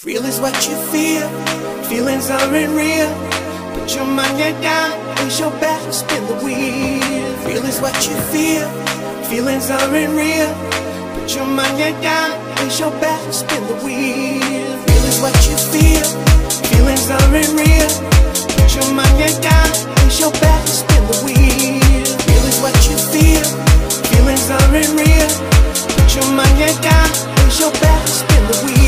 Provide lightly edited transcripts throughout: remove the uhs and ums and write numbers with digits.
Real is what you feel, feelings aren't real. Put your money down, place your back, spin the wheel. Real is what you feel, feelings aren't real. Put your money down, place your back, spin the wheel. Real is what you feel, feelings aren't real. Put your money down, place your back, spin the wheel. Real is what you feel, feelings aren't real. Put your money down, place your back, spin the wheel.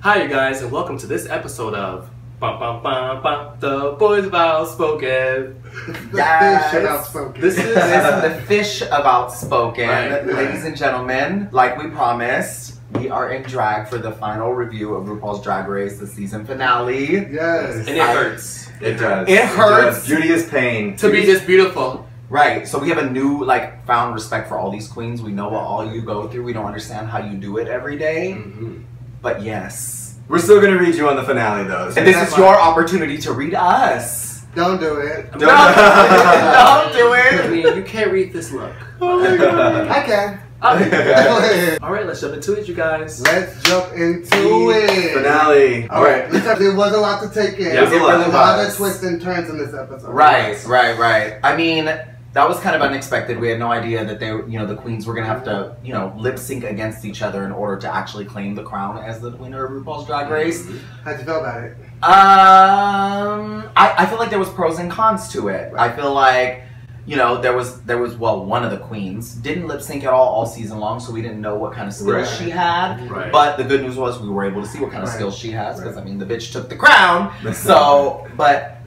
Hi you guys, and welcome to this episode of The Boys of Outspoken. Yes. Fish of Outspoken. This is the fish of Outspoken. Right. Ladies and gentlemen, like we promised, we are in drag for the final review of RuPaul's Drag Race, the season finale. Yes. And it hurts. It does. It hurts. Beauty is pain. To be this beautiful. Right, so we have a new, found respect for all these queens. We know what all you go through. We don't understand how you do it every day. But yes. We're still going to read you on the finale, though. So And this is your opportunity to read us. Don't do it. Don't do it. I mean, you can't read this look. I can. Alright, let's jump into it, you guys. Let's jump into it. Finale. Alright, there was a lot to take in. Yeah, There was a lot of was. twists and turns in this episode. Right. I mean, that was kind of unexpected. We had no idea that the queens were gonna have to, lip sync against each other in order to actually claim the crown as the winner of RuPaul's Drag Race. How'd you feel about it? I feel like there was pros and cons to it. I feel like, there was one of the queens didn't lip sync at all season long, so we didn't know what kind of skills she had. Right. But the good news was we were able to see what kind of skills she has, because I mean the bitch took the crown. So,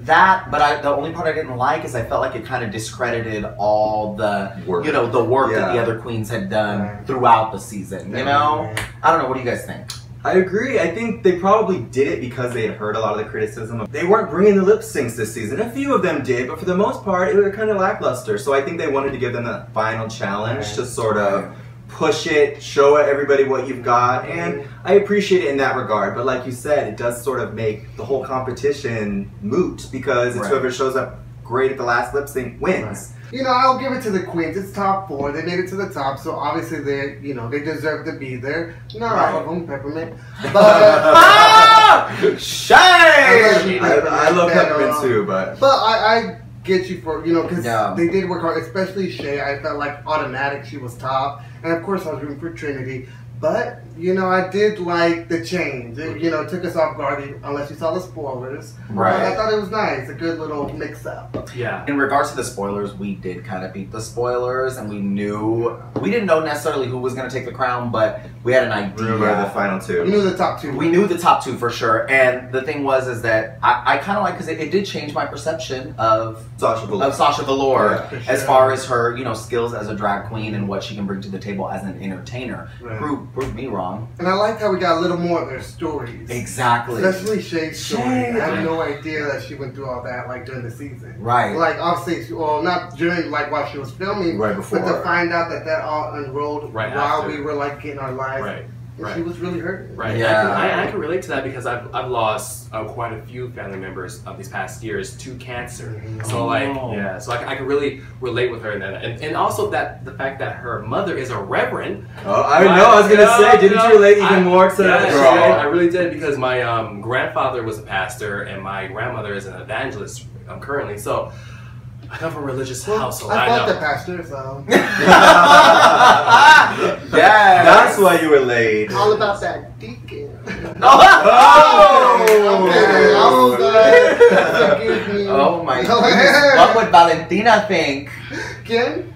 the only part I didn't like is I felt like it kind of discredited all the work, the work that the other queens had done throughout the season. I don't know. What do you guys think? I agree. I think they probably did it because they had heard a lot of the criticism. They weren't bringing the lip syncs this season. A few of them did, but for the most part, it was kind of lackluster. So I think they wanted to give them that final challenge to sort of push it, show everybody what you've got, and I appreciate it in that regard. But like you said, it does sort of make the whole competition moot because it's whoever shows up great at the last lip sync wins. I'll give it to the queens. It's top 4. They made it to the top, so obviously they deserve to be there. Not all of them, Peppermint. But Shea! I love Peppermint too, but I get you for because they did work hard, especially Shea. I felt like automatic she was top, and of course I was rooting for Trinity. But I did like the change. It took us off guard unless you saw the spoilers. Right. I thought it was nice, a good little mix up. Yeah. In regards to the spoilers, we did kind of beat the spoilers, and we didn't know necessarily who was going to take the crown, but we had an idea. Remember the final 2. We knew the top 2. We knew the top 2 for sure, and the thing is that I kind of like, because it did change my perception of Sasha Velour as far as her skills as a drag queen and what she can bring to the table as an entertainer. Prove me wrong. And I liked how we got a little more of their stories. Exactly. Especially Shea's story. I had no idea that she went through all that during the season. Right. Obviously, not during while she was filming, right before. But to find out that all unrolled while we were getting our lives. Right. She was really hurting. Right. Yeah. I can relate to that because I've lost quite a few family members of these past years to cancer. So so I can really relate with her in that, and also the fact that her mother is a reverend. Oh, I know. I was gonna say, didn't you relate even more to that? I really did, because my grandfather was a pastor and my grandmother is an evangelist currently. So I come from a religious household. I fought the pastor, so. Yeah. That's why you were late. All about that deacon. Forgive me. Oh my goodness. What would Valentina think? Kim?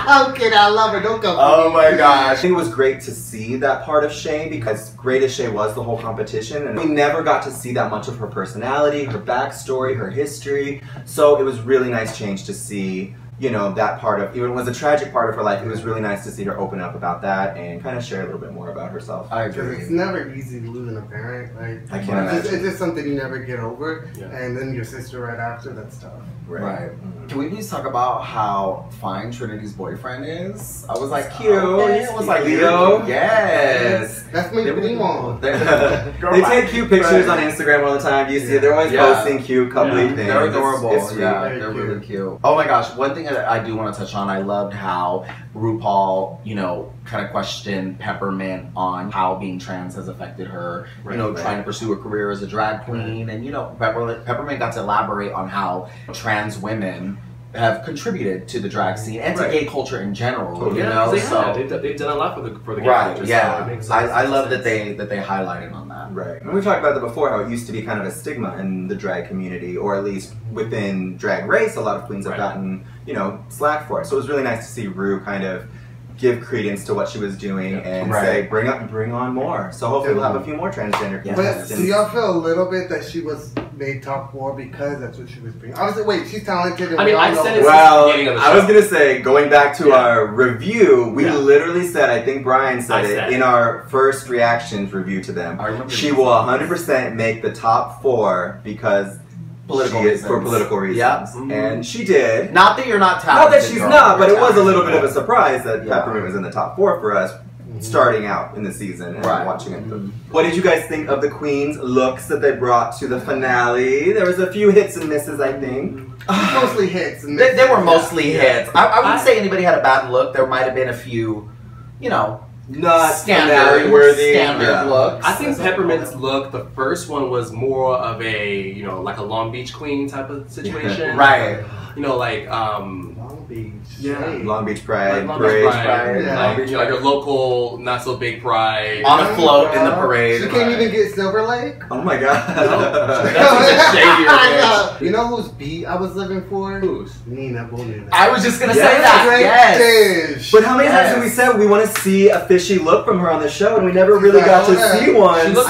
I'm kidding, I love her, don't come for Oh me. my gosh. I think it was great to see that part of Shea, because great as Shea was the whole competition, and we never got to see that much of her personality, her backstory, her history. So it was really nice change to see you know, that part of, even it was a tragic part of her life, it was really nice to see her open up about that and kind of share a little bit more about herself. I agree. It's never easy losing a parent. Like, I can't imagine. It's just something you never get over. Yeah. And then your sister right after, that's tough. Right. Can we please talk about how fine Trinity's boyfriend is? I was like, cute. Okay. It was like, Leo. Yes. That's me, primo. They take cute pictures on Instagram all the time. Do you see it? They're always posting cute, coupley things. They're adorable. It's they're really cute. Oh my gosh, one thing that I do want to touch on, I loved how RuPaul, you know, kind of questioned Peppermint on how being trans has affected her, you know, trying to pursue a career as a drag queen. And, you know, Peppermint got to elaborate on how trans women have contributed to the drag scene and to gay culture in general. You know, they've done a lot for the gay culture. Yeah, So I love that they highlighted on that. Right. And we talked about that before, how it used to be kind of a stigma in the drag community, or at least within Drag Race, a lot of queens have gotten, you know, slack for it. So it was really nice to see Ru kind of give credence to what she was doing and say, bring on more. So hopefully we'll have a few more transgender people. But do y'all feel a little bit that she was made top 4 because that's what she was bringing? Obviously, wait, she's talented. And I said it well, I was going to say, going back to our review, we literally said, I think Brian said it in our first reactions review to them, she will 100% make the top 4 because for political reasons. Yep. And she did. Not that you're not talented. Not that she's not, but it was a little bit of a surprise that Peppermint was in the top 4 for us starting out in the season and watching it. What did you guys think of the queens' looks that they brought to the finale? There was a few hits and misses, I think. Mostly hits. And they were mostly hits. I wouldn't say anybody had a bad look. There might have been a few, you know, not standard looks. I think Peppermint's look, the first one was more of a, you know, like a Long Beach queen type of situation. Right. You know, like Long Beach. Yeah. Long Beach Pride. Long Beach Pride. Like, you know, like your local, not so big pride. On a float in the parade. She can't even get Silver Lake. Oh my god. That's even shadier. You know whose beat I was living for? Whose? Nina Bonina. I was just gonna say that. Yes. But how many times have we said we want to see a fishy look from her on the show, and we never really got to see one? She looked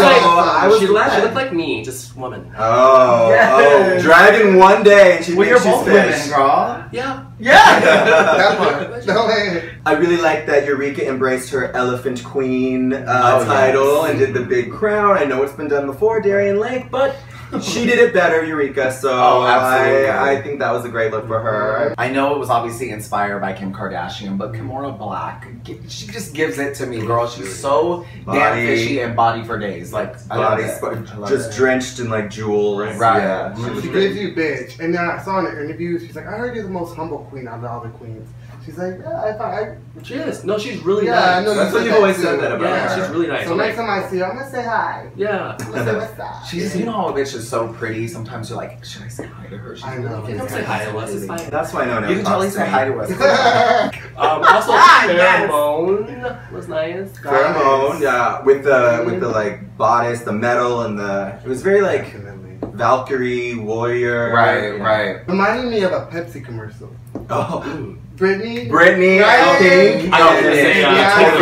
she looked like me, just woman. Oh, dragon one day, and she thinks she's fish. Girl. Yeah. That part. No way. I really like that Eureka embraced her Elephant Queen title and did the big crown. I know it's been done before, Darien Lake, but she did it better, Eureka, so I think that was a great look for her. I know it was obviously inspired by Kim Kardashian, but Kimora Black, she just gives it to me, girl. She's so damn fishy and body for days. Like, just drenched in like jewels. Right. Yeah. She gives you bitch. And then I saw in an interview, she's like, I heard you're the most humble queen out of all the queens. She's like, she is. No, she's really nice. I know that's what you've always said that about her. She's really nice. So next time I see her, I'm gonna say hi. Yeah. I'm gonna say what's up. She's, you know how a bitch is so pretty. Sometimes you're like, should I say hi to her? She's I know. Come say hi to us. It's fine. That's why no. You can totally say hi to us. Also, Pheromone was nice. Pheromone, yeah, with the like bodice, the metal, and it was very like Valkyrie warrior. Right. Reminding me of a Pepsi commercial. Oh. Britney, I think. I was gonna say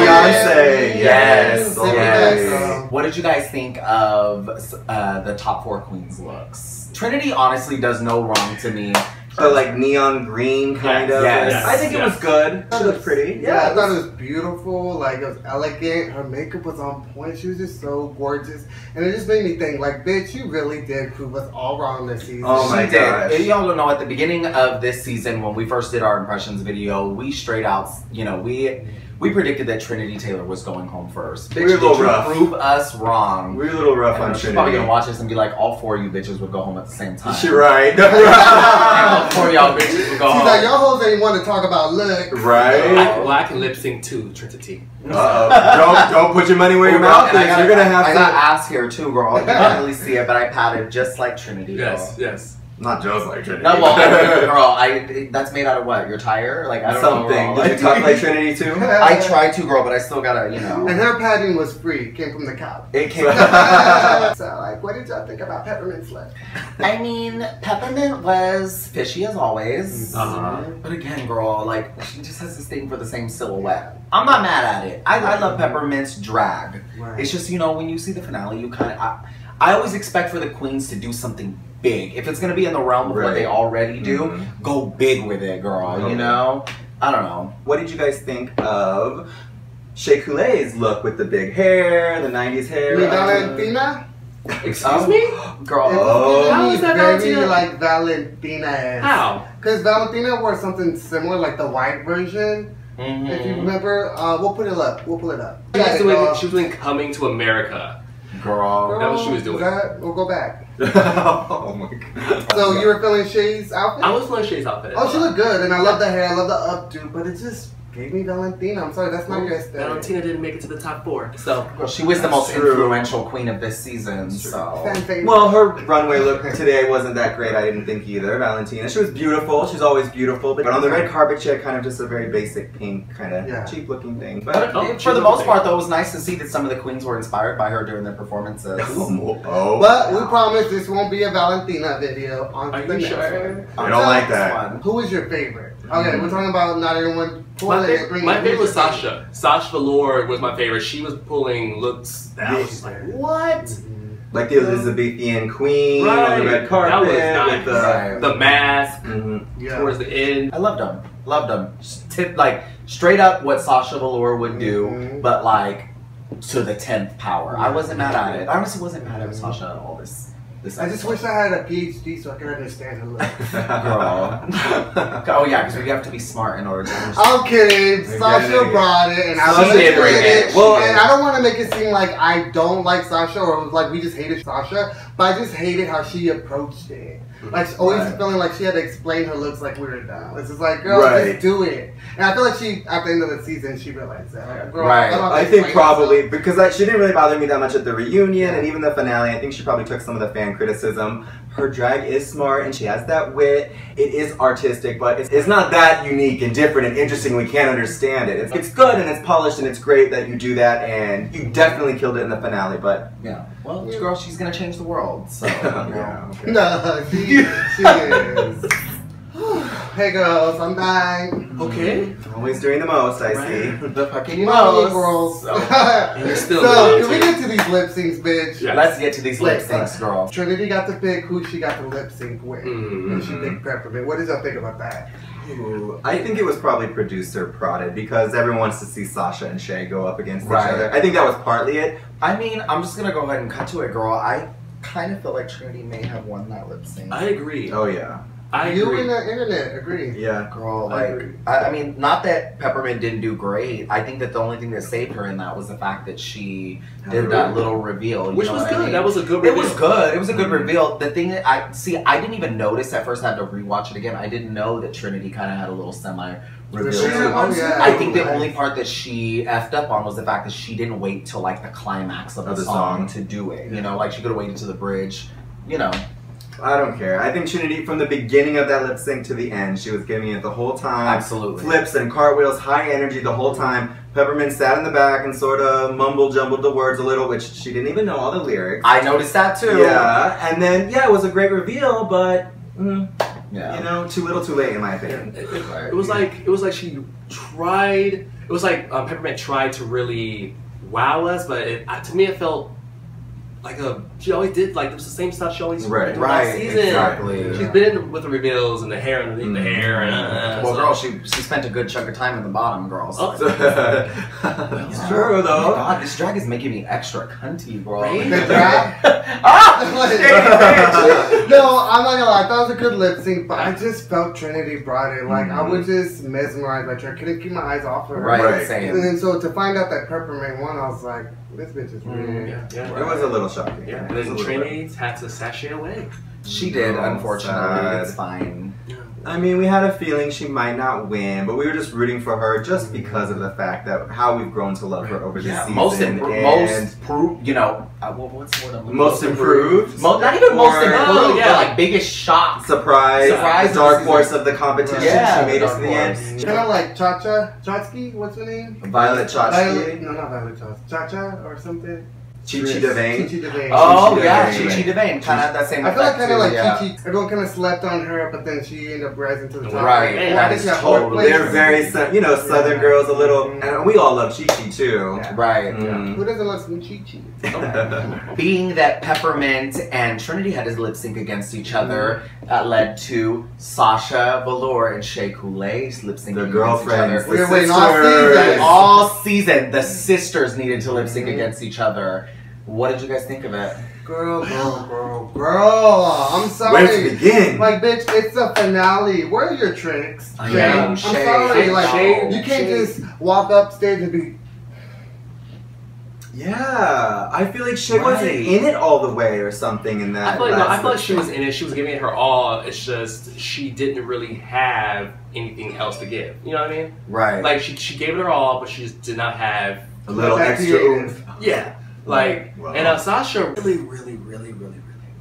Beyonce. Yes. What did you guys think of the top 4 queens' looks? Trinity honestly does no wrong to me. The like neon green kind of. Yes. I think it was good. She looked pretty. Yeah, I thought it was beautiful. Like, it was elegant. Her makeup was on point. She was just so gorgeous. And it just made me think, like, bitch, you really did prove us all wrong this season. Oh my gosh. If y'all don't know, at the beginning of this season, when we first did our impressions video, we straight out, you know, we predicted that Trinity Taylor was going home first. Bitch, we were a little rough. Prove us wrong. We were a little rough on Trinity. She's probably gonna watch this and be like, all 4 of you bitches would go home at the same time. She right. All 4 of y'all bitches would go home. She's like, y'all hoes ain't want to talk about look. Right. Well, I can lip sync too, Trinity. Don't put your money where your mouth is. You're gonna have I got ass here too, girl. You can't really see it, but I patted just like Trinity. Yes. Not just like Trinity. No, well, girl, that's made out of what? Your tire? Like, I don't know. Did you talk like Trinity too? I tried to, girl, but I still gotta, you know. And her padding was free. It came from the couch. It came So, like, what did y'all think about Peppermint's lip? I mean, Peppermint was fishy as always. But again, girl, like, she just has this thing for the same silhouette. I'm not mad at it. I love Peppermint's drag. Right. It's just, you know, when you see the finale, you kind of... I always expect for the queens to do something big. If it's gonna be in the realm of what they already do, go big with it, girl. You know? I don't know. What did you guys think of Shea Coulee's look with the big hair, the 90s hair? Valentina? Excuse me? Girl. How is that very Valentina? like Valentina. How? Because Valentina wore something similar, like the white version. If you remember, we'll put it up. We'll pull it up. She was doing Coming to America. Girl. That was what she was doing. We'll go back. Oh my god. So you were feeling Shea's outfit? I was feeling Shea's outfit. Oh, she looked good, and I love the hair, I love the updo, but it just gave me Valentina. I'm sorry, that's not your aesthetic. Valentina didn't make it to the top 4. So Well, she was the most influential queen of this season, so. Well, her runway look today wasn't that great, I didn't think either, Valentina. She was beautiful, she's always beautiful, but on the red carpet she had kind of just a very basic pink, kind of cheap looking thing. But for the most part, though, it was nice to see that some of the queens were inspired by her during their performances. But we promise this won't be a Valentina video on the next one. I don't like that. Who is your favorite? Okay, we're talking about not everyone. my favorite was Sasha. Sasha Velour was my favorite. She was pulling looks that I was just like, what? Like the Elizabethan queen on the red carpet. That was nice. With the mask towards the end. I loved them. Loved them. Like, straight up what Sasha Velour would do, but like to the 10th power. I wasn't mad at it. I honestly wasn't mad at Sasha at all this. I just wish I had a PhD so I could understand her look. Girl. Oh yeah, because we have to be smart in order to understand. I'm kidding. Sasha brought it, and I love it. Well, and I don't want to make it seem like I don't like Sasha or like we just hated Sasha, but I just hated how she approached it. Like always feeling like she had to explain her looks like we were dumb. It's just like, girl, just do it. And I feel like she, at the end of the season, she realized that. Girl, I think probably because she didn't really bother me that much at the reunion and even the finale. I think she probably took some of the fan criticism. Her drag is smart and she has that wit. It is artistic, but it's not that unique and different and interesting. We can't understand it. It's good and it's polished and it's great that you do that, and you definitely killed it in the finale. But yeah, well, girl, she's gonna change the world. So no, she is. Hey girls, I'm back. Okay. Always doing the most, I see. The fucking most. Girls. And you're still so, can we get to these lip syncs, bitch? Yeah. Let's get to these lip syncs, girl. Trinity got to pick who she got to lip sync with. And she picked Peppermint. What did y'all think about that? Ooh, I think it was probably producer prodded because everyone wants to see Sasha and Shea go up against each other. I think that was partly it. I mean, I'm just gonna go ahead and cut to it, girl. I kind of feel like Trinity may have won that lip sync. I agree. Oh yeah. You and the internet agree. Yeah. Girl, like, I mean, not that Peppermint didn't do great. I think that the only thing that saved her in that was the fact that she did that little reveal. Which was good. That was a good reveal. It was good. It was a good reveal. The thing that I didn't even notice at first. I had to rewatch it again. I didn't know that Trinity kind of had a little reveal. I think the only part that she effed up on was the fact that she didn't wait till like the climax of the song to do it. You know, like she could have waited to the bridge. You know. I don't care. I think Trinity, from the beginning of that lip sync to the end, she was giving it the whole time. Absolutely. Flips and cartwheels, high energy the whole time. Peppermint sat in the back and sort of mumble-jumbled the words a little, which she didn't even know all the lyrics. I noticed that too. Yeah, and then, yeah, it was a great reveal, but, you know, too little too late in my opinion. It was like she tried, it was like Peppermint tried to really wow us, but to me it felt like she always did, like it was the same stuff she always did last season. Exactly. She's been with the reveals and the hair underneath the hair. And, well, girl, she spent a good chunk of time at the bottom, girl. So. It's true, though. Oh my God, this drag is making me extra cunty, bro. Right? The drag? No, I'm not gonna lie. I thought it was a good lip sync, but I just felt Trinity brought it. Like I was just mesmerized by Trinity. Couldn't keep my eyes off her. Right. Same. And then so to find out that Peppermint won, I was like, this bitch is weird. It was a little shocking. Yeah. And then Trinity had to sashay away. She did, unfortunately. It's fine. I mean, we had a feeling she might not win, but we were just rooting for her just because of the fact that how we've grown to love her over this season. What's the word I'm looking most improved? Not even most improved, but like biggest shock. Surprise dark horse of the competition. Yeah, she made us to the end. Kind of like Chacha, Chotsky, what's her name? Violet Chachki. No, not Violet Chotsky. Chacha or something. Chi-Chi DeVane. Chi-Chi DeVane. Oh yeah, Chi-Chi DeVane. Kind of that same I feel like effect kind of like yeah. Chi-Chi. Everyone kind of slept on her, but then she ended up rising to the top. Right. And That I think is that totally- They're very, Southern girls a little, and we all love Chi-Chi too. Yeah. Right. Who doesn't love some Chi-Chi? Being that Peppermint and Trinity had to lip sync against each other, that led to Sasha Velour and Shea Coulee lip syncing The against girlfriends. each We other. were waiting all season. All season, the sisters needed to lip sync against each other. What did you guys think of it? Girl. I'm sorry. Where to begin? Like, bitch, it's the finale. Where are your tricks? I Shea? know, I'm Shea. sorry. Like, Shea. you can't just walk upstage and be. Yeah, I feel like Shea wasn't in it all the way or something in that. I feel like she was in it. She was giving it her all. It's just she didn't really have anything else to give. You know what I mean? Right. Like she gave it her all, but she just did not have a little That extra is. oomph. Yeah. Like Wow. and Sasha really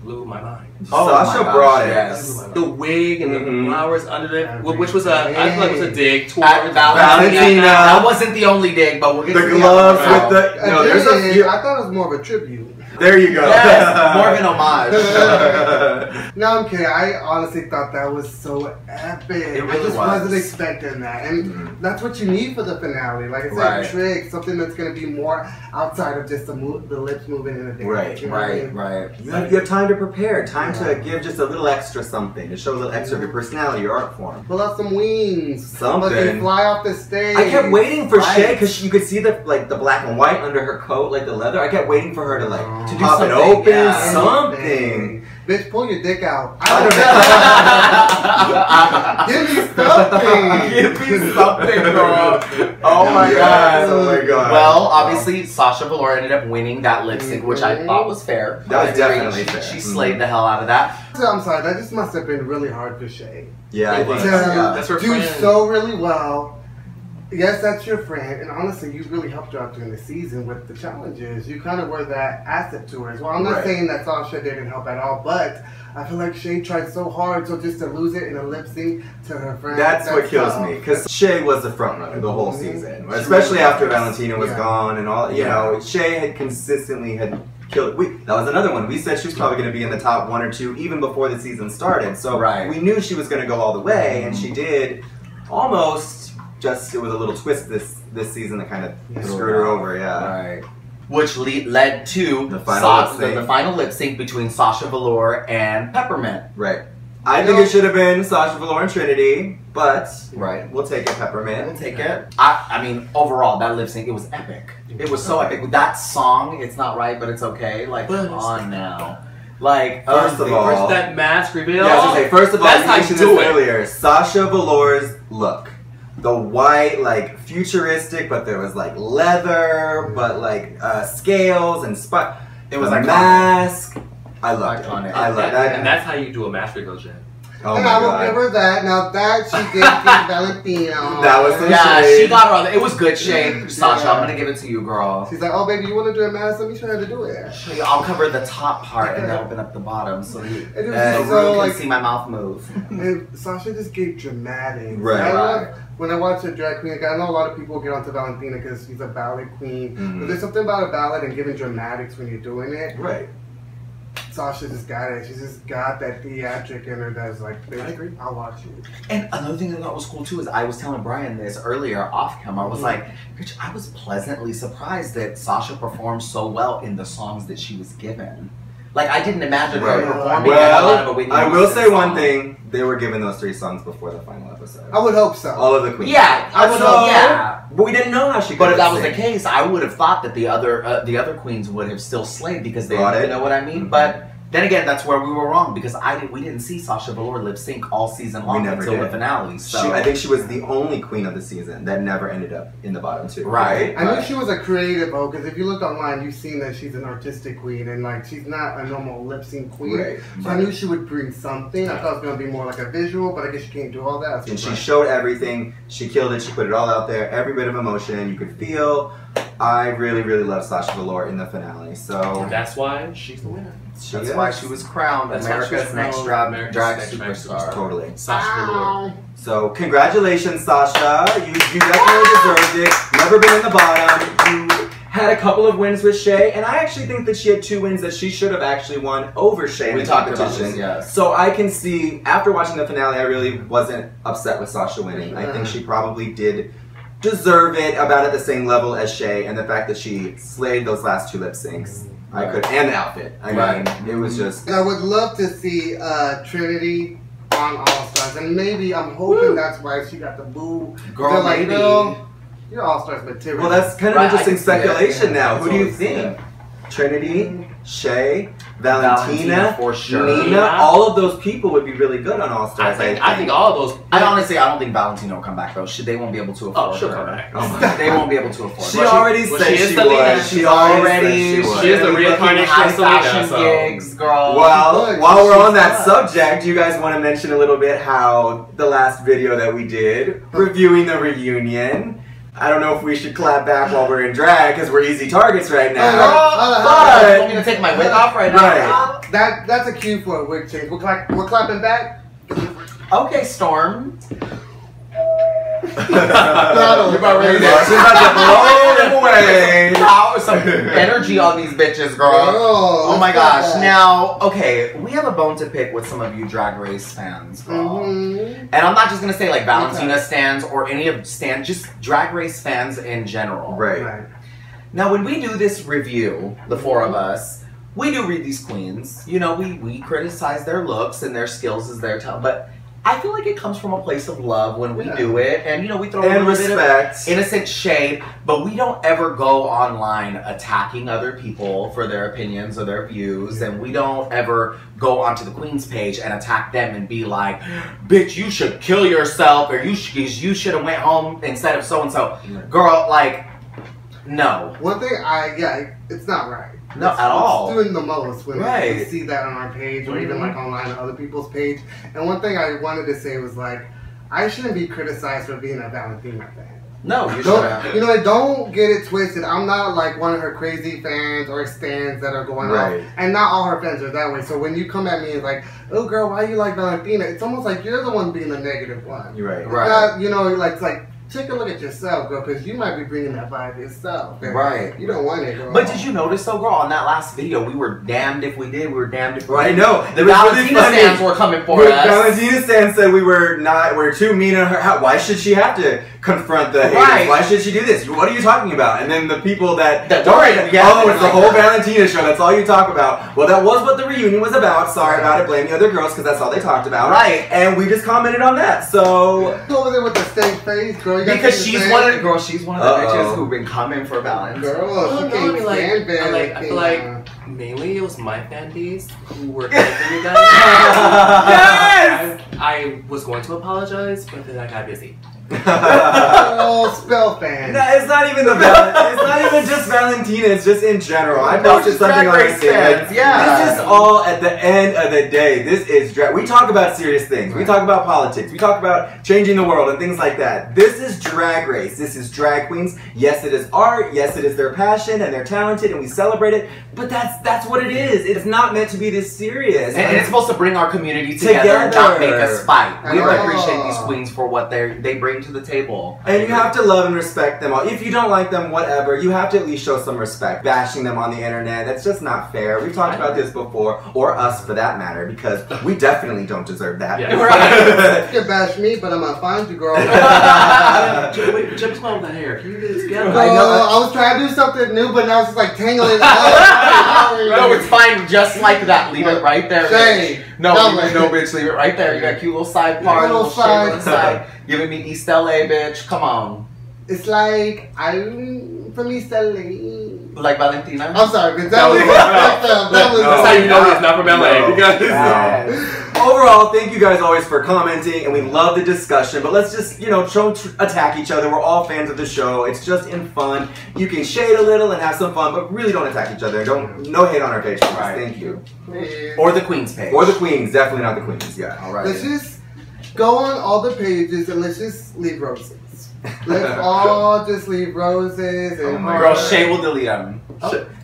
blew my mind. Oh Sasha my gosh, brought it. yes. The wig and the flowers under it, which was I feel like it was a dig towards Valentina. That wasn't the only dig, but we'll get The to gloves other with one. the no. There's a few. I thought it was more of a tribute. There you go. Yes, more of an homage. No, I'm kidding. I honestly thought that was so epic. It really I just was. wasn't expecting that. And that's what you need for the finale. Like I said, Right. trick, something that's going to be more outside of just the lips moving in a dance. Right, You know what I mean? Right. You have time to prepare, time to give just a little extra something, to show a little extra of your personality, your art form. Pull out some wings. Something. Fucking fly off the stage. I kept waiting for Right. Shea because you could see the black and white under her coat, like the leather. I kept waiting for her to To do pop it something, open, yeah. something. Bitch, pull your dick out. I Give me something. Give me something, girl. Oh my god. Oh my god. Well, obviously, Sasha Velour ended up winning that lip sync, which I thought was fair. That was I agree. definitely fair. She slayed the hell out of that. I'm sorry, that just must have been really hard for Shea. Yeah, I think To That's her do friend. so really well. Yes, that's your friend, and honestly, you really helped her out during the season with the challenges. You kind of were that asset to her as well. I'm not Right. saying that Sasha didn't help at all, but I feel like Shea tried so hard, so just to lose it in a lip sync to her friend. That's what kills tough. me, because Shea was the front runner the whole Mhm. season, She especially really after was. Valentina was Yeah. gone and all. You know, Shea had consistently killed. That was another one. We said she was probably going to be in the top 1 or 2 even before the season started. So Right. we knew she was going to go all the way, and she did almost. Just it was a little twist this season that kind of screwed her over. Yeah. Right. Which led to The final lip sync. the final lip sync between Sasha Velour and Peppermint. Right. I think it should have been Sasha Velour and Trinity, but Right. we'll take it, Peppermint. We'll take it. I mean, overall, that lip sync, it was epic. It was so epic. With that song, it's not right, but it's okay. Like, come on now. Like, First of all, First that mask reveal. Yeah, I was gonna say, first of all, that's you how you mentioned do this it. earlier. Sasha Velour's look. The white, like, futuristic, but there was, like, leather, but, like, scales and spot. It was the iconic. mask. I loved Iconic. it. I love that. And that's how you do a mask reveal, Jen. Oh And my I will give god. her that. Now that she did get Valentina. That was some yeah, shade. she got her on. It was good shade, Sasha. Yeah. I'm gonna give it to you, girl. She's like, oh baby, you want to do a mask? Let me show you how to do it. I'll cover the top part and then open up the bottom so you It was so so, Rue like- can see my mouth move. And Sasha just gave dramatic. Right. I love when I watch a drag queen. Like, I know a lot of people get onto Valentina because she's a ballad queen. But there's something about a ballad and giving dramatics when you're doing it. Right. Sasha just got it. She just got that theatric in her that's like, bitch, I'll watch you. And another thing that I thought was cool too is I was telling Brian this earlier off camera. I was like, bitch, I was pleasantly surprised that Sasha performed so well in the songs that she was given. Like, I didn't imagine her Right. performing a lot of a Well, Whitney I will Houston say one song. thing. They were given those 3 songs before the final episode. I would hope so. All of the queens. Yeah, I would So- yeah. But we didn't know how she But could if that was the sing. case, I would have thought that the other queens would have still slayed because they Got didn't it. know what I mean. Mhm. But then again, that's where we were wrong because we didn't see Sasha Velour lip sync all season long never until the did. finale. So I think she was the only queen of the season that never ended up in the bottom 2. Right. I knew she was a creative though, because if you look online, you've seen that she's an artistic queen, and like she's not a normal lip sync queen. Right. So I knew she would bring something. I thought it was gonna be more like a visual, but I guess she can't do all that. And she showed everything. She killed it. She put it all out there. Every bit of emotion you could feel. I really, really love Sasha Velour in the finale. So And that's why she's the winner. that's why she was crowned That's why she was America's next crowned drag America's next superstar. Totally. Sasha Velour. So congratulations, Sasha. You definitely deserved it. Never been in the bottom. You had a couple of wins with Shea, and I actually think that she had 2 wins that she should have actually won over Shea in the competition. Yes. So I can see, after watching the finale, I really wasn't upset with Sasha winning. I think she probably did deserve it about at the same level as Shea, and the fact that she slayed those last 2 lip syncs. I could, and the outfit. I mean, it was just. I would love to see Trinity on All Stars, and maybe I'm hoping that's why she got the boo. Girl, like, maybe. Girl, you're All Stars material. Well, that's kind of interesting speculation now. Who do you Yeah. think? Trinity, Shea, Valentina, for sure. Nina, all of those people would be really good on All Stars. I think all of those. I don't think Valentina will come back though. They won't be able to afford she'll her. come back. Oh my They won't be able to afford She her. already said she is she the leader. was. She already said She is the reincarnation high of Selena. fashion So. gigs, girl. Well, while we're on that She's subject, you guys want to mention a little bit how the last video that we did, reviewing the reunion, I don't know if we should clap back while we're in drag because we're easy targets right now. You want me to take my wig off right now? Right. That's a cue for a wig change. We're clapping back. Okay, Storm. You're about ready to she's about to blow them away. Power, some energy on these bitches, girl. Oh my gosh. Now, okay, we have a bone to pick with some of you Drag Race fans, girl. And I'm not just gonna say like Valentina stands or any of just Drag Race fans in general. Right. Now, when we do this review, the 4 of us, we do read these queens. You know, we criticize their looks and their skills as their talent, but I feel like it comes from a place of love when we do it, and you know, we throw a little bit of innocent shade, but we don't ever go online attacking other people for their opinions or their views, and we don't ever go onto the Queen's page and attack them and be like, bitch, you should kill yourself, or you should have went home instead of so-and-so. Girl, like, no. One thing it's not right. No, at all. It's doing the most when we see that on our page or even like online on other people's page. And one thing I wanted to say was like, I shouldn't be criticized for being a Valentina fan. No, you shouldn't. You know, don't get it twisted. I'm not like one of her crazy fans or stans that are going off. And not all her fans are that way. So when you come at me and like, oh girl, why you like Valentina? It's almost like you're the one being the negative one. You're right. You know, like, it's like, take a look at yourself, girl, because you might be bringing that vibe yourself. Right. You don't want it, girl. But did you notice, though, girl, on that last video, we were damned if we did, we were damned if we didn't. I know. The Valentina stands were coming for us. Valentina stands said we're too mean on her. Why should she have to confront the haters? Why should she do this? What are you talking about? And then the people that it's the whole Valentina show. That's all you talk about. Well, that was what the reunion was about. Sorry about it. Blame the other girls because that's all they talked about. Right. And we just commented on that. So go over there with the stank face, girl. Because she's one of the bitches who've been coming for balance. Girl, she can't stand I feel like mainly it was my fan base who were for you guys. Yes! I was going to apologize, but then I got busy. Spell fan. No, it's not even it's not even just Valentina. It's just in general. I posted something on Instagram. This is all at the end of the day. This is drag. We talk about serious things. We talk about politics. We talk about changing the world and things like that. This is Drag Race. This is drag queens. Yes, it is art. Yes, it is their passion and they're talented and we celebrate it. But that's what it is. It's not meant to be this serious. And it's supposed to bring our community together and not make us fight. We appreciate these queens for what they bring to the table. And you have to love and respect them all. If you don't like them, whatever, you have to at least show some respect. Bashing them on the internet, that's just not fair. We've talked about this before, or us for that matter, because we definitely don't deserve that. Yeah. Right. You can bash me, but I'm gonna find you, girl. Wait, Jim's mom with the hair. Can you get it together? I know. I was trying to do something new, but now it's just like tangling up. No, it's fine just like that. Leave it right there. Shea. No, bitch, leave it right there. You got a cute little side part, little side. Giving me East LA, bitch. Come on. It's like I'm from East LA. Like Valentina? I'm sorry, because that was that's how you know he's not from LA. Because overall, thank you guys always for commenting, and we love the discussion. But let's just, don't attack each other. We're all fans of the show. It's just in fun. You can shade a little and have some fun, but really don't attack each other. No hate on our page. Right. Thank you. Or the Queen's page. Or the Queens. Definitely not the Queens. Yeah. All right. Let's just go on all the pages and let's just leave roses. Let's all just leave roses and girl, Shea will delete them.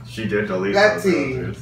She did delete that tea.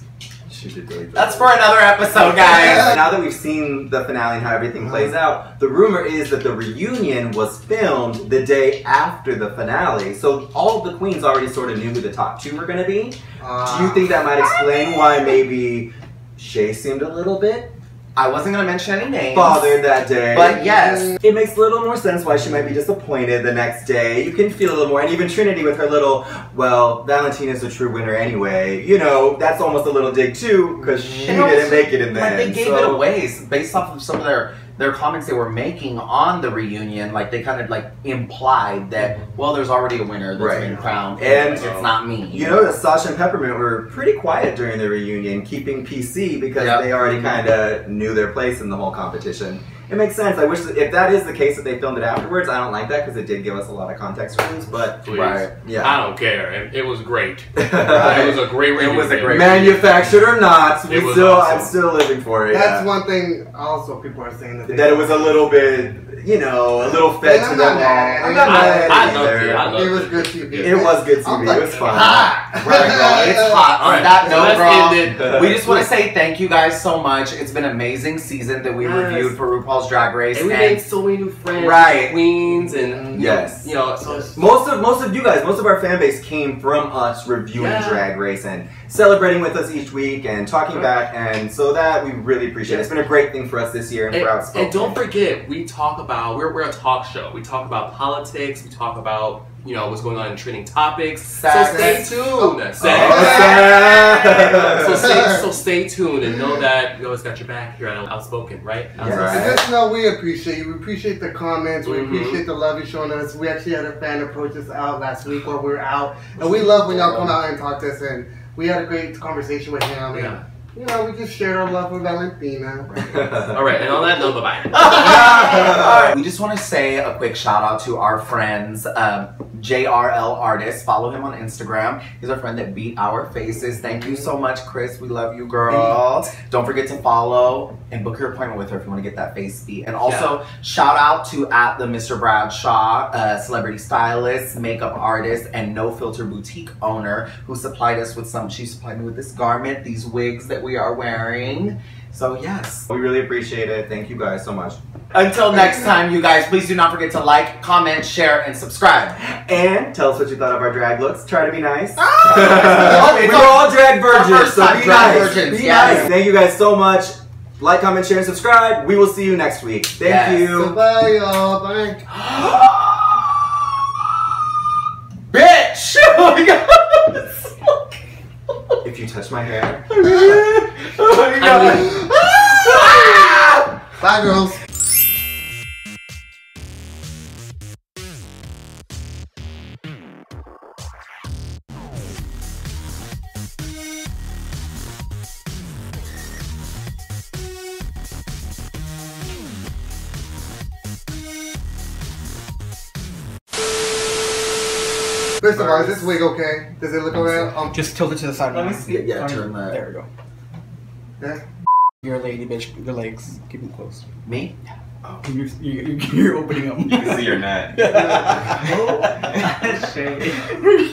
You should delete That's for another episode, guys. Now that we've seen the finale and how everything plays out, the rumor is that the reunion was filmed the day after the finale. So all of the queens already sort of knew who the top 2 were going to be. Do you think that might explain why maybe Shea seemed a little bit I wasn't going to mention any names. bothered that day? But yes. It makes a little more sense why she might be disappointed the next day. You can feel a little more. And even Trinity with her little, well, Valentina's the true winner anyway. You know, that's almost a little dig too, because she didn't make it in the But end. they gave it away based off of some of their comments they were making on the reunion. Like, they kind of like implied that, well, there's already a winner that's been crowned, and it's not me. You know that Sasha and Peppermint were pretty quiet during the reunion, keeping PC because they already kind of knew their place in the whole competition. It makes sense. I wish that if that is the case that they filmed it afterwards, I don't like that because it did give us a lot of context clues. But I don't care. It was great. It was a great reunion. It was a great manufactured or not. Awesome. I'm still living for it. That's one thing. Also, people are saying that it was a little bit, you know, a little fed to them all. I'm not mad either. It was good TV. It was good TV. It was fun. It's hot. All right, On that note, let's we just want to say thank you guys so much. It's been an amazing season that we reviewed for RuPaul's Drag Race, and we made so many new friends, queens, and you know, so most of you guys, most of our fan base came from us reviewing Drag Race and celebrating with us each week and talking back, and so that we really appreciate it. It's been a great thing for us this year and for Outspoken. And don't forget, we talk about we're a talk show. We talk about politics. We talk about, you know, what's going on in trending topics. So stay tuned. So stay tuned and know that we always got your back here at Outspoken, right? And just know we appreciate you. We appreciate the comments. We appreciate the love you're showing us. We actually had a fan approach us out last week while we were out, and we love when y'all come out and talk to us. And we had a great conversation with him. And, you know, we just shared our love with Valentina. All right, and on that note, bye-bye. We just want to say a quick shout out to our friends, JRL Artist. Follow him on Instagram. He's our friend that beat our faces. Thank you so much, Chris. We love you, girl. Don't forget to follow and book your appointment with her if you want to get that face beat. And also, shout out to @the Mr. Bradshaw, celebrity stylist, makeup artist, and No Filter boutique owner, who supplied us with she supplied me with this garment, these wigs that we are wearing. So yes, we really appreciate it. Thank you guys so much. Until next time, you guys, please do not forget to like, comment, share, and subscribe. And tell us what you thought of our drag looks. Try to be nice. We're all drag virgins, so be nice. Be nice. Thank you guys so much. Like, comment, share, and subscribe. We will see you next week. Thank you. So bye, y'all. Bye. Bitch! Oh my god. If you touch my hair. Oh my god. Bye, girls. First of all, is this wig okay? Does it look okay? Just tilt it to the side. Let me see it. Yeah, turn that. There we go. Yeah. You're a lady, bitch. Your legs. Keep them close. Me? Oh. You're opening them. You can see your neck.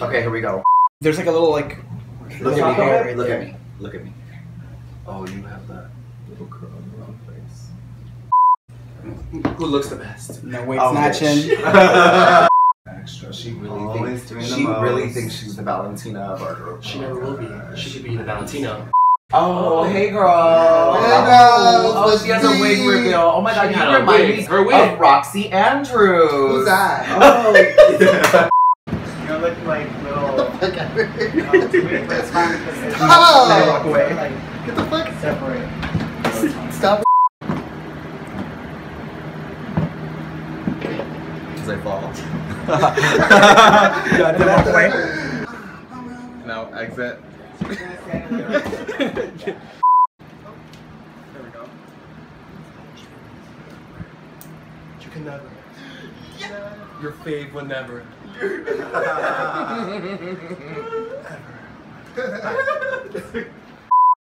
Okay, here we go. There's like a little like. Look at me. Right Look there. at me. Look at me. Oh, you have that little curl in the wrong place. Who looks the best? No weight snatching. Extra. She really thinks she's the Valentina of our group. She never will be. She should be the Valentina. Oh, hey girl. Hey girl. Oh, she has a wig reveal. Oh my god, you remind me of Roxy Andrews. Who's that? Oh. You look like little. Oh! Walk away. Get the fuck. Separate. Stop. Because I fall. Walk away. No, exit. There we go. You can never. Your fave will never. Ever.